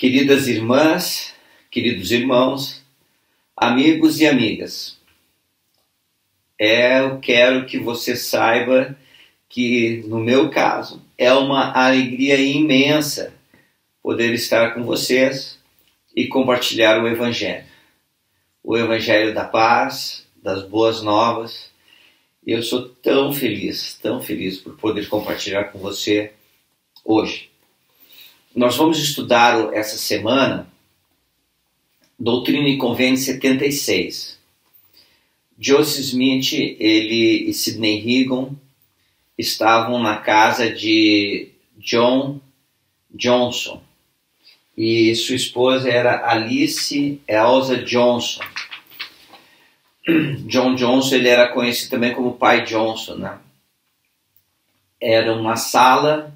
Queridas irmãs, queridos irmãos, amigos e amigas, eu quero que você saiba que, no meu caso, é uma alegria imensa poder estar com vocês e compartilhar o Evangelho da paz, das boas novas. Eu sou tão feliz por poder compartilhar com você hoje. Nós vamos estudar essa semana Doutrina e Convênio 76. Joseph Smith e Sidney Rigdon estavam na casa de John Johnson e sua esposa era Alice Elsa Johnson. John Johnson, ele era conhecido também como Pai Johnson, né? Era uma sala,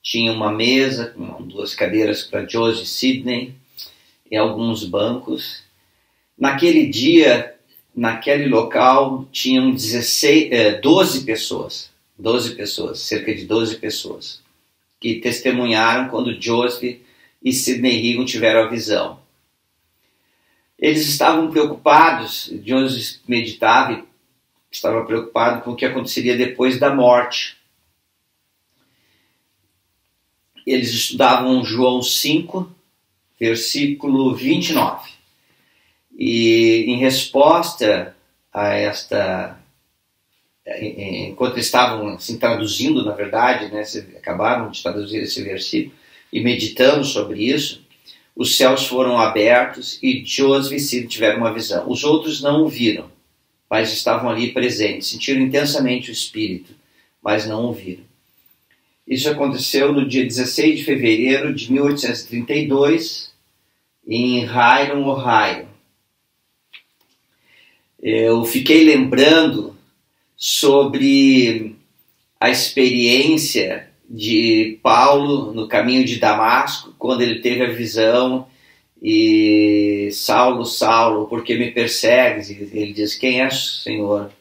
tinha uma mesa com 2 cadeiras para Joseph e Sidney e alguns bancos. Naquele dia, naquele local, tinham 12 pessoas, cerca de 12 pessoas, que testemunharam quando Joseph e Sidney Rigdon tiveram a visão. Eles estavam preocupados, Joseph meditava e estava preocupado com o que aconteceria depois da morte. Eles estudavam João 5, versículo 29. E em resposta a enquanto estavam assim, traduzindo, na verdade, né, acabaram de traduzir esse versículo e meditando sobre isso, os céus foram abertos e Joseph e Sidney tiveram uma visão. Os outros não o viram, mas estavam ali presentes, sentiram intensamente o Espírito, mas não o viram. Isso aconteceu no dia 16 de fevereiro de 1832, em Hiram, Ohio. Eu fiquei lembrando sobre a experiência de Paulo no caminho de Damasco, quando ele teve a visão e Saulo, Saulo, por que me persegues? E ele diz, quem és, Senhor?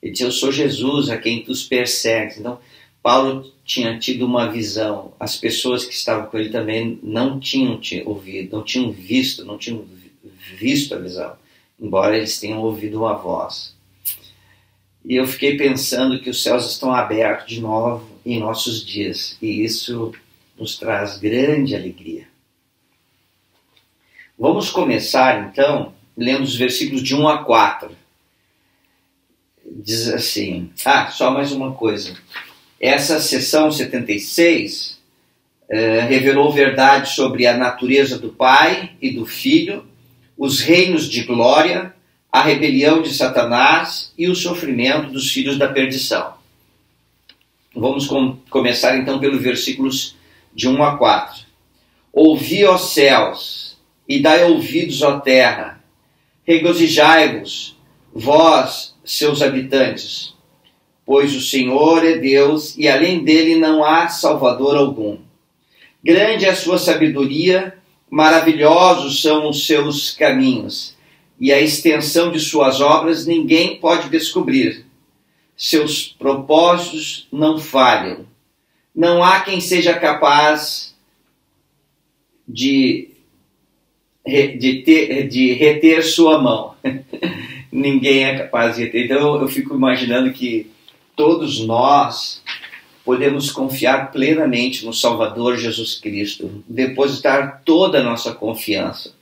Ele diz, eu sou Jesus, a quem tu persegues. Então, Paulo tinha tido uma visão. As pessoas que estavam com ele também não tinham ouvido, não tinham visto a visão, embora eles tenham ouvido uma voz. E eu fiquei pensando que os céus estão abertos de novo em nossos dias, e isso nos traz grande alegria. Vamos começar então lendo os versículos de 1 a 4. Diz assim, só mais uma coisa. Essa sessão 76 revelou verdade sobre a natureza do Pai e do Filho, os reinos de glória, a rebelião de Satanás e o sofrimento dos filhos da perdição. Vamos começar então pelos versículos de 1 a 4. Ouvi, ó céus, e dai ouvidos, ó terra, regozijai-vos, vós, seus habitantes, pois o Senhor é Deus e além dele não há salvador algum. Grande é a sua sabedoria, maravilhosos são os seus caminhos, e a extensão de suas obras ninguém pode descobrir. Seus propósitos não falham. Não há quem seja capaz de reter sua mão. Ninguém é capaz de reter. Então eu fico imaginando que todos nós podemos confiar plenamente no Salvador Jesus Cristo, depositar toda a nossa confiança.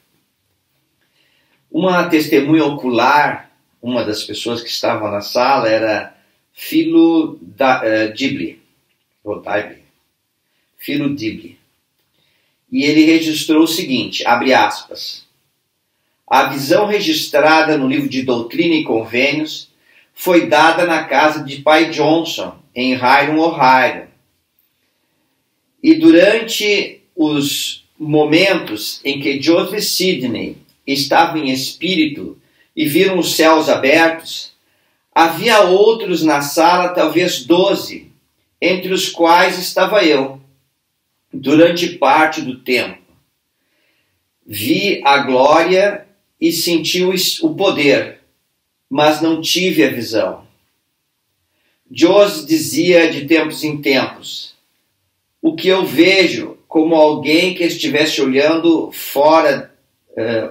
Uma testemunha ocular, uma das pessoas que estavam na sala, era Philo Dibley. Philo Dibley. E ele registrou o seguinte, abre aspas, a visão registrada no livro de Doutrina e Convênios foi dada na casa de Pai Johnson, em Hiram, Ohio. E durante os momentos em que Joseph e Sidney estavam em espírito e viram os céus abertos, havia outros na sala, talvez 12, entre os quais estava eu, durante parte do tempo. Vi a glória e senti o poder, mas não tive a visão. Joseph dizia de tempos em tempos, o que eu vejo como alguém que estivesse olhando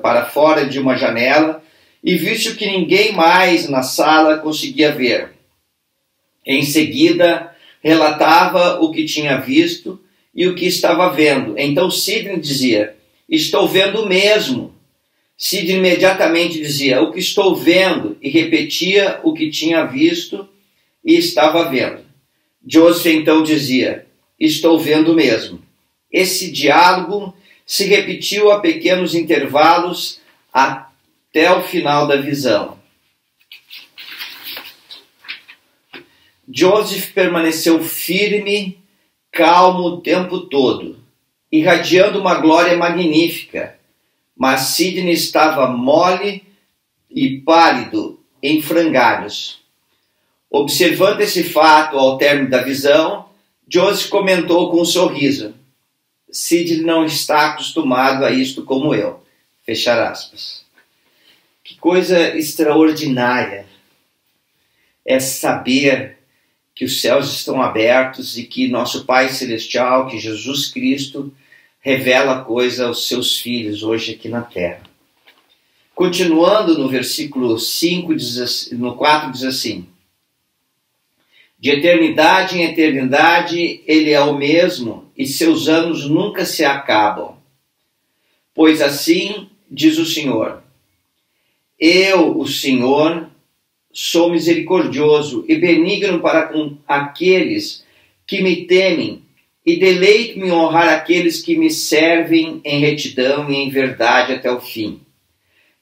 para fora de uma janela e visto que ninguém mais na sala conseguia ver. Em seguida, relatava o que tinha visto e o que estava vendo. Então Sidney dizia: estou vendo mesmo. Sidney imediatamente dizia: o que estou vendo, e repetia o que tinha visto e estava vendo. Joseph então dizia: estou vendo mesmo. Esse diálogo se repetiu a pequenos intervalos até o final da visão. Joseph permaneceu firme, calmo o tempo todo, irradiando uma glória magnífica, mas Sidney estava mole e pálido, em frangalhos. Observando esse fato ao término da visão, Joseph comentou com um sorriso: Sidney não está acostumado a isto como eu. Fechar aspas. Que coisa extraordinária é saber que os céus estão abertos e que nosso Pai Celestial, que Jesus Cristo, revela coisa aos seus filhos hoje aqui na terra. Continuando no versículo 5, no 4 diz assim: de eternidade em eternidade ele é o mesmo e seus anos nunca se acabam. Pois assim diz o Senhor: eu, o Senhor, sou misericordioso e benigno para com aqueles que me temem e deleito-me em honrar aqueles que me servem em retidão e em verdade até o fim.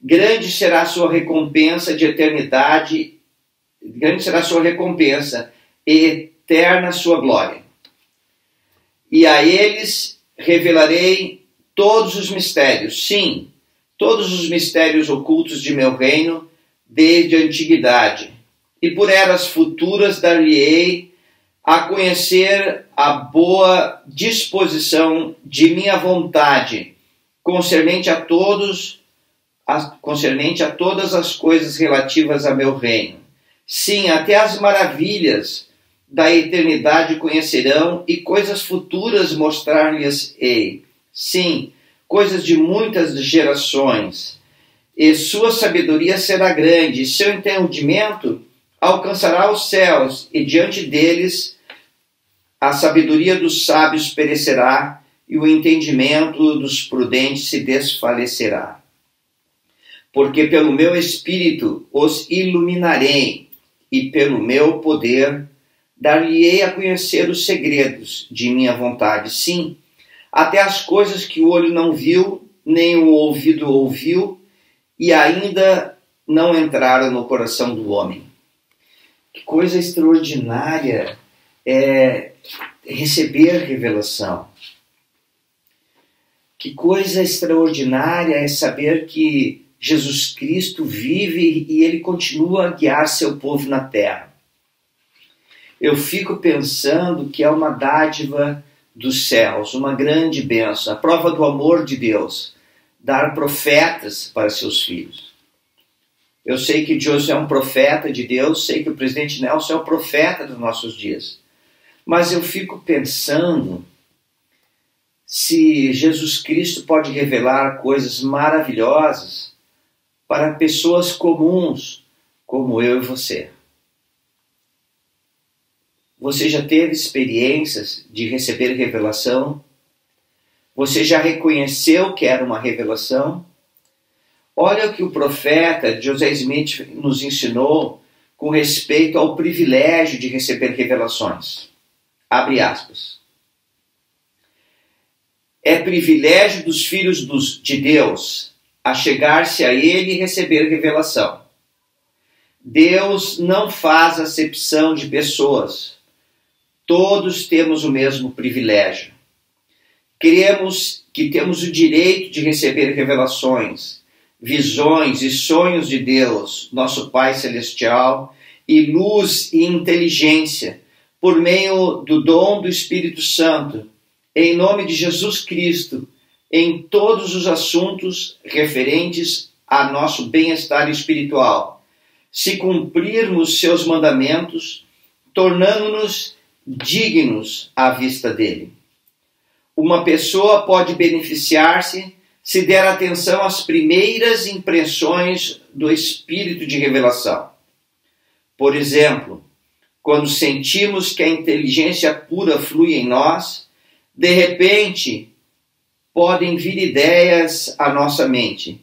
Grande será a sua recompensa de eternidade, grande será a sua recompensa e eterna a sua glória. E a eles revelarei todos os mistérios, sim, todos os mistérios ocultos de meu reino, desde a antiguidade, e por eras futuras dar-lhe-ei a conhecer a boa disposição de minha vontade, concernente a todas as coisas relativas a meu reino. Sim, até as maravilhas da eternidade conhecerão, e coisas futuras mostrar-lhes-ei. Sim, coisas de muitas gerações. E sua sabedoria será grande, e seu entendimento alcançará os céus, e diante deles a sabedoria dos sábios perecerá, e o entendimento dos prudentes se desfalecerá. Porque pelo meu Espírito os iluminarei, e pelo meu poder dar-lhe-ei a conhecer os segredos de minha vontade. Sim, até as coisas que o olho não viu, nem o ouvido ouviu, e ainda não entraram no coração do homem. Que coisa extraordinária é receber revelação. Que coisa extraordinária é saber que Jesus Cristo vive e ele continua a guiar seu povo na terra. Eu fico pensando que é uma dádiva dos céus, uma grande bênção, a prova do amor de Deus, dar profetas para seus filhos. Eu sei que Joseph é um profeta de Deus, sei que o presidente Nelson é um profeta dos nossos dias. Mas eu fico pensando se Jesus Cristo pode revelar coisas maravilhosas para pessoas comuns, como eu e você. Você já teve experiências de receber revelação? Você já reconheceu que era uma revelação? Olha o que o profeta José Smith nos ensinou com respeito ao privilégio de receber revelações. Abre aspas. É privilégio dos filhos de Deus a chegar-se a ele e receber revelação. Deus não faz acepção de pessoas. Todos temos o mesmo privilégio. Cremos que temos o direito de receber revelações, visões e sonhos de Deus, nosso Pai Celestial, e luz e inteligência, por meio do dom do Espírito Santo, em nome de Jesus Cristo, em todos os assuntos referentes a nosso bem-estar espiritual, se cumprirmos seus mandamentos, tornando-nos dignos à vista dele. uma pessoa pode beneficiar-se se der atenção às primeiras impressões do espírito de revelação. Por exemplo, quando sentimos que a inteligência pura flui em nós, de repente podem vir ideias à nossa mente,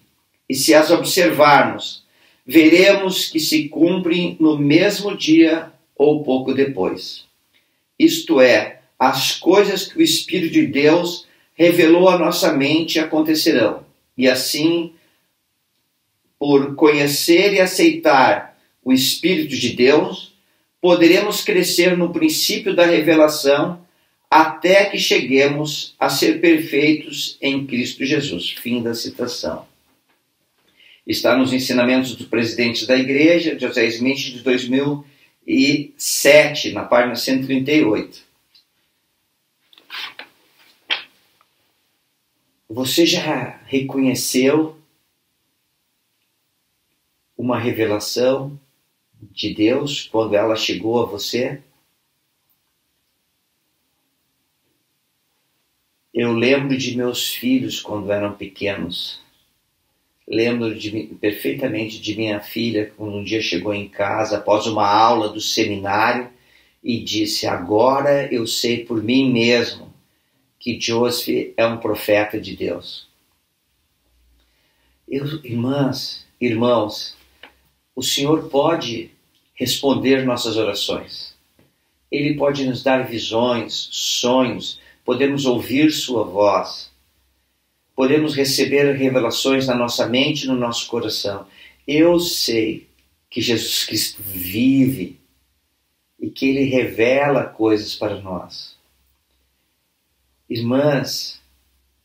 e se as observarmos, veremos que se cumprem no mesmo dia ou pouco depois. Isto é, as coisas que o Espírito de Deus revelou à nossa mente acontecerão. E assim, por conhecer e aceitar o Espírito de Deus, poderemos crescer no princípio da revelação até que cheguemos a ser perfeitos em Cristo Jesus. Fim da citação. Está nos ensinamentos do presidente da igreja, José Smith, de 2007, na página 138. Você já reconheceu uma revelação de Deus quando ela chegou a você? Eu lembro de meus filhos quando eram pequenos. Lembro perfeitamente de minha filha quando um dia chegou em casa após uma aula do seminário e disse: agora eu sei por mim mesmo que Joseph é um profeta de Deus. Irmãos, o Senhor pode responder nossas orações. Ele pode nos dar visões, sonhos, podemos ouvir sua voz. Podemos receber revelações na nossa mente e no nosso coração. Eu sei que Jesus Cristo vive e que Ele revela coisas para nós. Irmãos,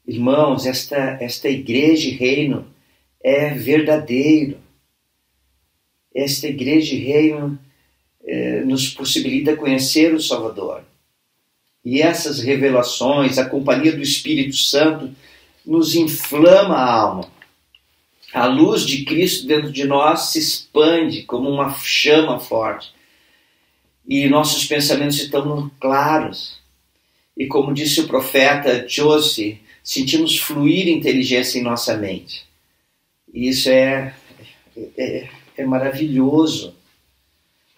esta igreja e reino é verdadeiro. Esta igreja e reino nos possibilita conhecer o Salvador. E essas revelações, a companhia do Espírito Santo, nos inflama a alma. A luz de Cristo dentro de nós se expande como uma chama forte. E nossos pensamentos se tornam claros. E como disse o profeta Joseph, sentimos fluir inteligência em nossa mente. E isso é maravilhoso,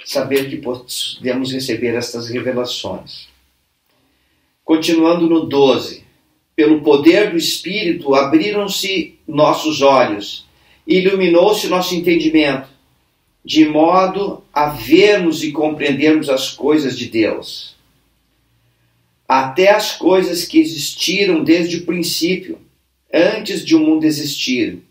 saber que podemos receber estas revelações. Continuando no 12. Pelo poder do Espírito, abriram-se nossos olhos, iluminou-se nosso entendimento, de modo a vermos e compreendermos as coisas de Deus. Até as coisas que existiram desde o princípio, antes de o mundo existir,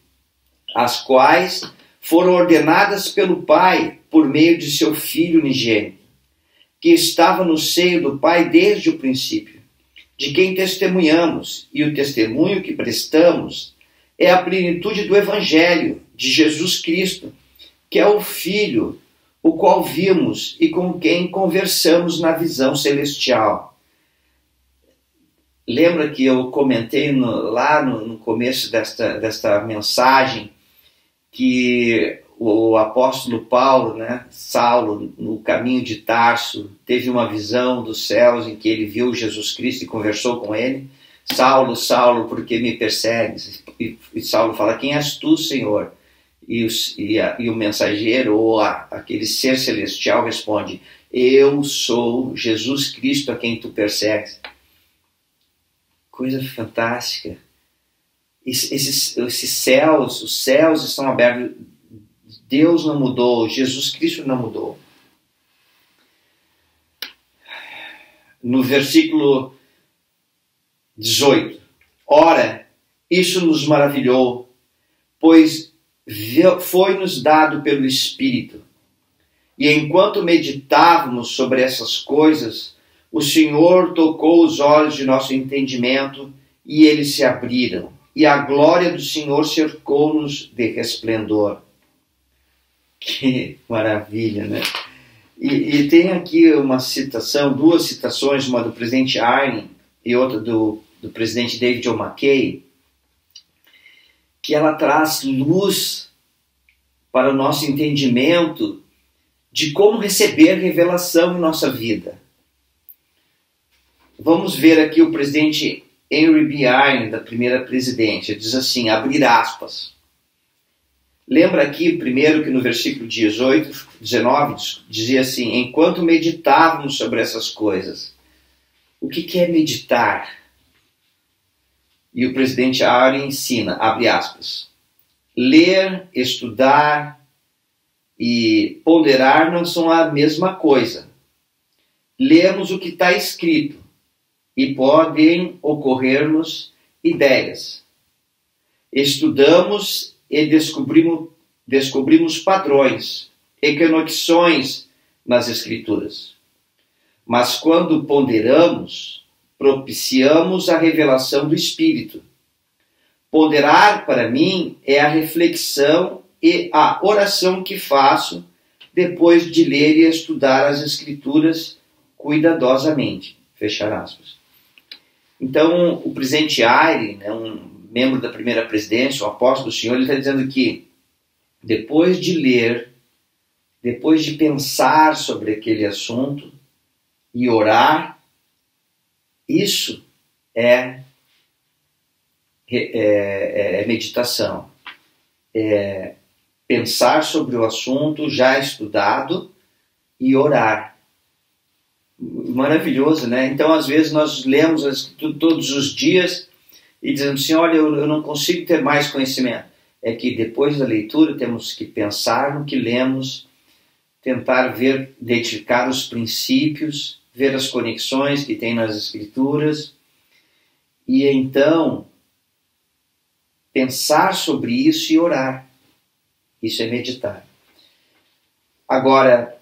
as quais foram ordenadas pelo Pai por meio de seu Filho unigênito, que estava no seio do Pai desde o princípio, de quem testemunhamos, e o testemunho que prestamos é a plenitude do Evangelho de Jesus Cristo, que é o Filho, o qual vimos e com quem conversamos na visão celestial. Lembra que eu comentei lá no começo desta mensagem que o apóstolo Paulo, Saulo, no caminho de Tarso, teve uma visão dos céus em que ele viu Jesus Cristo e conversou com ele. Saulo, Saulo, por que me persegues? E Saulo fala: quem és tu, Senhor? E o mensageiro, ou aquele ser celestial, responde: eu sou Jesus Cristo a quem tu persegues. Coisa fantástica. Esses céus, os céus estão abertos. Deus não mudou, Jesus Cristo não mudou. No versículo 18. Ora, isso nos maravilhou, pois foi-nos dado pelo Espírito. E enquanto meditávamos sobre essas coisas, o Senhor tocou os olhos de nosso entendimento e eles se abriram. E a glória do Senhor cercou-nos de resplendor. Que maravilha, né? E tem aqui uma citação, duas citações, uma do presidente Arne e outra do presidente David O. McKay, que ela traz luz para o nosso entendimento de como receber revelação em nossa vida. Vamos ver aqui o presidente Henry B. Eyring, da primeira presidência, diz assim, abrir aspas. Lembra aqui, primeiro, que no versículo 19, dizia assim, enquanto meditávamos sobre essas coisas. O que é meditar? E o presidente Eyring ensina, abre aspas, ler, estudar e ponderar não são a mesma coisa. Lemos o que está escrito e podem ocorrer-nos ideias. Estudamos e descobrimos padrões e conexões nas Escrituras. Mas quando ponderamos, propiciamos a revelação do Espírito. Ponderar, para mim, é a reflexão e a oração que faço depois de ler e estudar as Escrituras cuidadosamente. Fechar aspas. Então, o presidente Eyring, né, um membro da primeira presidência, o apóstolo do Senhor, ele está dizendo que depois de ler, depois de pensar sobre aquele assunto e orar, isso é meditação. É pensar sobre o assunto já estudado e orar. Maravilhoso, né? Então, às vezes, nós lemos as Escrituras todos os dias e dizemos assim, olha, eu não consigo ter mais conhecimento. É que depois da leitura temos que pensar no que lemos, tentar ver, identificar os princípios, ver as conexões que tem nas Escrituras e então pensar sobre isso e orar. Isso é meditar. Agora,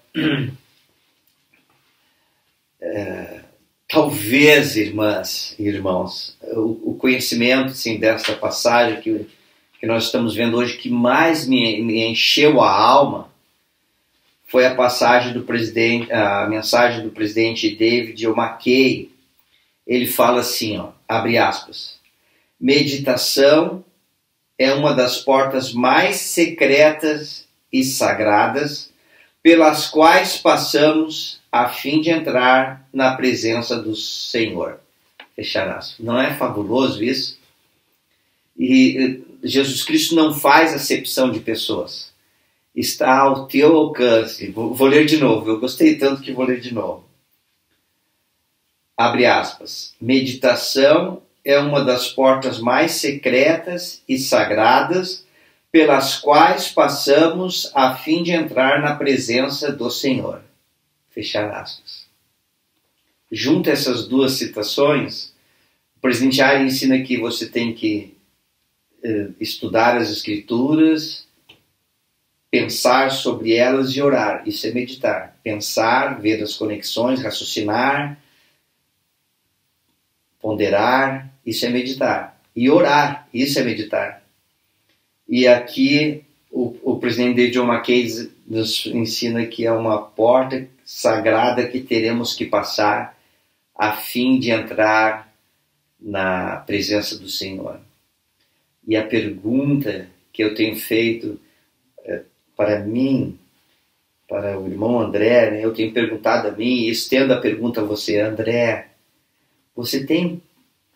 talvez, irmãs e irmãos, o conhecimento assim, desta passagem que nós estamos vendo hoje, que mais me encheu a alma, foi a passagem do presidente, a mensagem do presidente David O. McKay. Ele fala assim, ó, abre aspas, meditação é uma das portas mais secretas e sagradas pelas quais passamos a fim de entrar na presença do Senhor. Fechar aspas. Não é fabuloso isso? E Jesus Cristo não faz acepção de pessoas. Está ao teu alcance. Vou ler de novo. Eu gostei tanto que vou ler de novo. Abre aspas. Meditação é uma das portas mais secretas e sagradas pelas quais passamos a fim de entrar na presença do Senhor. Fechar aspas. Junto a essas duas citações, o presidente Eyring ensina que você tem que estudar as Escrituras, pensar sobre elas e orar. Isso é meditar. Pensar, ver as conexões, raciocinar, ponderar, isso é meditar. E orar, isso é meditar. E aqui o presidente David O. McKay nos ensina que é uma porta sagrada que teremos que passar a fim de entrar na presença do Senhor. E a pergunta que eu tenho feito para mim, para o irmão André, né, eu tenho perguntado a mim, e estendo a pergunta a você, André, você tem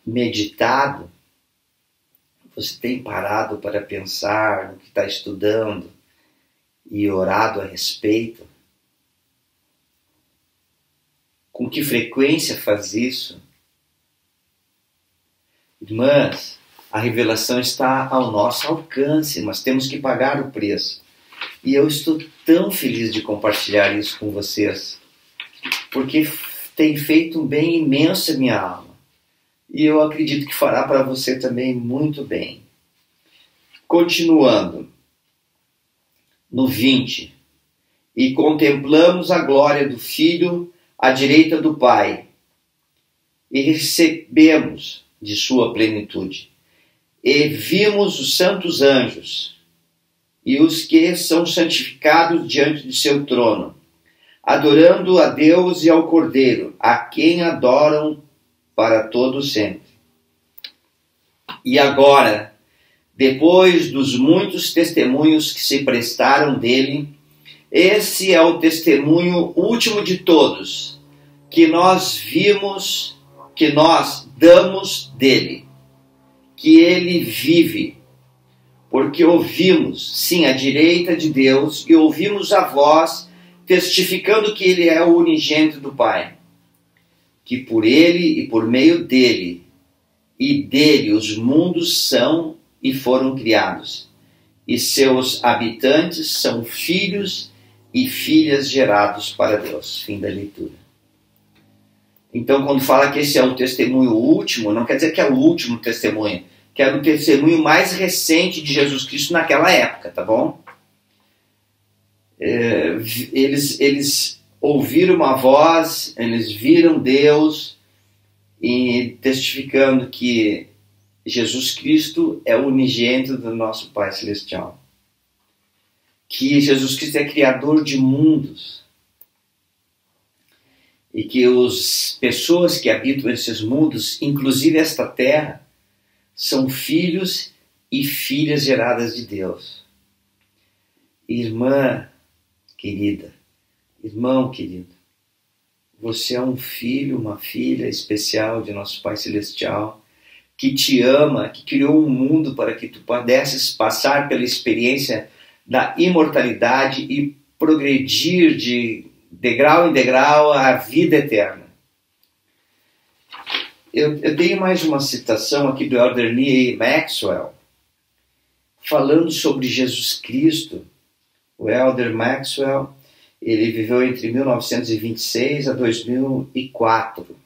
meditado? Você tem parado para pensar no que está estudando e orado a respeito? Com que frequência faz isso? Irmãs, a revelação está ao nosso alcance, mas temos que pagar o preço. E eu estou tão feliz de compartilhar isso com vocês, porque tem feito um bem imenso à minha alma. E eu acredito que fará para você também muito bem. Continuando, no 20. E contemplamos a glória do Filho à direita do Pai, e recebemos de sua plenitude. E vimos os santos anjos, e os que são santificados diante de seu trono, adorando a Deus e ao Cordeiro, a quem adoram para todo sempre. E agora, depois dos muitos testemunhos que se prestaram dele, esse é o testemunho último de todos, que nós vimos que nós damos dele, que ele vive, porque ouvimos, sim, a direita de Deus, e ouvimos a voz, testificando que ele é o unigênito do Pai, que por ele e por meio dele, e dele os mundos são e foram criados, e seus habitantes são filhos e filhas gerados para Deus. Fim da leitura. Então, quando fala que esse é o testemunho último, não quer dizer que é o último testemunho, que era o testemunho mais recente de Jesus Cristo naquela época, tá bom? Eles ouviram uma voz, eles viram Deus, e testificando que Jesus Cristo é o unigênito do nosso Pai Celestial. Que Jesus Cristo é criador de mundos. E que as pessoas que habitam esses mundos, inclusive esta terra, são filhos e filhas geradas de Deus. Irmã querida, irmão querido, você é um filho, uma filha especial de nosso Pai Celestial, que te ama, que criou um mundo para que tu pudesses passar pela experiência da imortalidade e progredir de degrau em degrau a vida eterna. Eu dei mais uma citação aqui do Elder Neil Maxwell, falando sobre Jesus Cristo. O Elder Maxwell, ele viveu entre 1926 a 2004,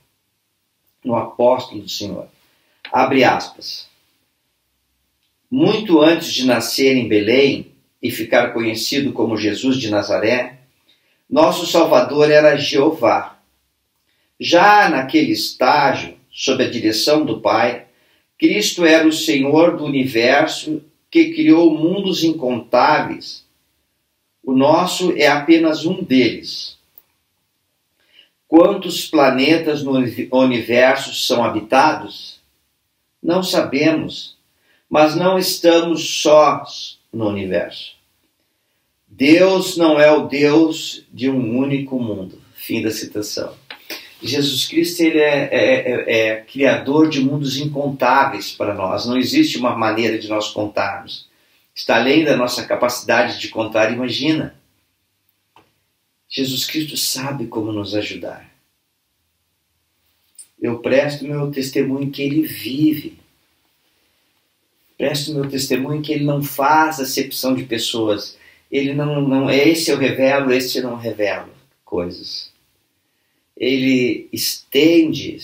no Apóstolo do Senhor. Abre aspas. Muito antes de nascer em Belém e ficar conhecido como Jesus de Nazaré, nosso Salvador era Jeová. Já naquele estágio, sob a direção do Pai, Cristo era o Senhor do universo que criou mundos incontáveis. O nosso é apenas um deles. Quantos planetas no universo são habitados? Não sabemos, mas não estamos sós no universo. Deus não é o Deus de um único mundo. Fim da citação. Jesus Cristo ele é criador de mundos incontáveis para nós. Não existe uma maneira de nós contarmos. Está além da nossa capacidade de contar. Imagina. Jesus Cristo sabe como nos ajudar. Eu presto meu testemunho que ele vive. Presto meu testemunho que ele não faz acepção de pessoas. Ele não esse eu revelo, esse eu não revelo coisas. Ele estende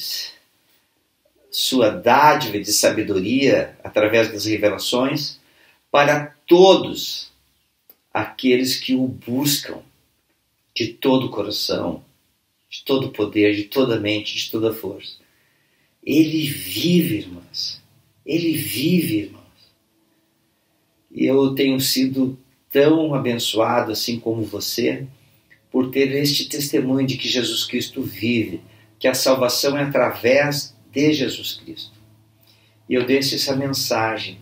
sua dádiva de sabedoria através das revelações para todos aqueles que o buscam de todo o coração, de todo o poder, de toda a mente, de toda a força. Ele vive, irmãs. Ele vive, irmãos. E eu tenho sido tão abençoado, assim como você, por ter este testemunho de que Jesus Cristo vive, que a salvação é através de Jesus Cristo. E eu deixo essa mensagem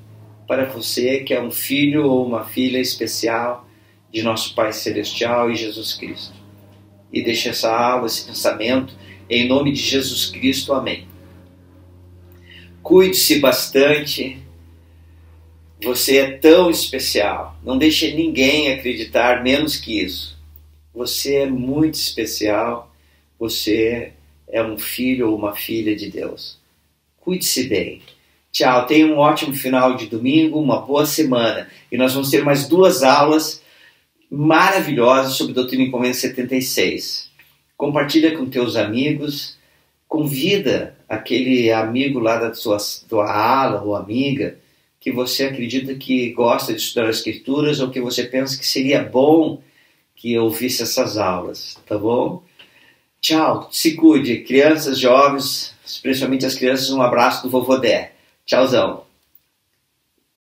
para você que é um filho ou uma filha especial de nosso Pai Celestial e Jesus Cristo. E deixo essa aula, esse pensamento, em nome de Jesus Cristo. Amém. Cuide-se bastante. Você é tão especial. Não deixe ninguém acreditar menos que isso. Você é muito especial. Você é um filho ou uma filha de Deus. Cuide-se bem. Tchau. Tenha um ótimo final de domingo, uma boa semana. E nós vamos ter mais 2 aulas maravilhosas sobre Doutrina e Convênio 76. Compartilha com teus amigos. Convida aquele amigo lá da tua ala ou amiga que você acredita que gosta de estudar as Escrituras ou que você pensa que seria bom que eu ouvisse essas aulas, tá bom? Tchau, se cuide, crianças, jovens, especialmente as crianças, um abraço do vovô Dé. Tchauzão.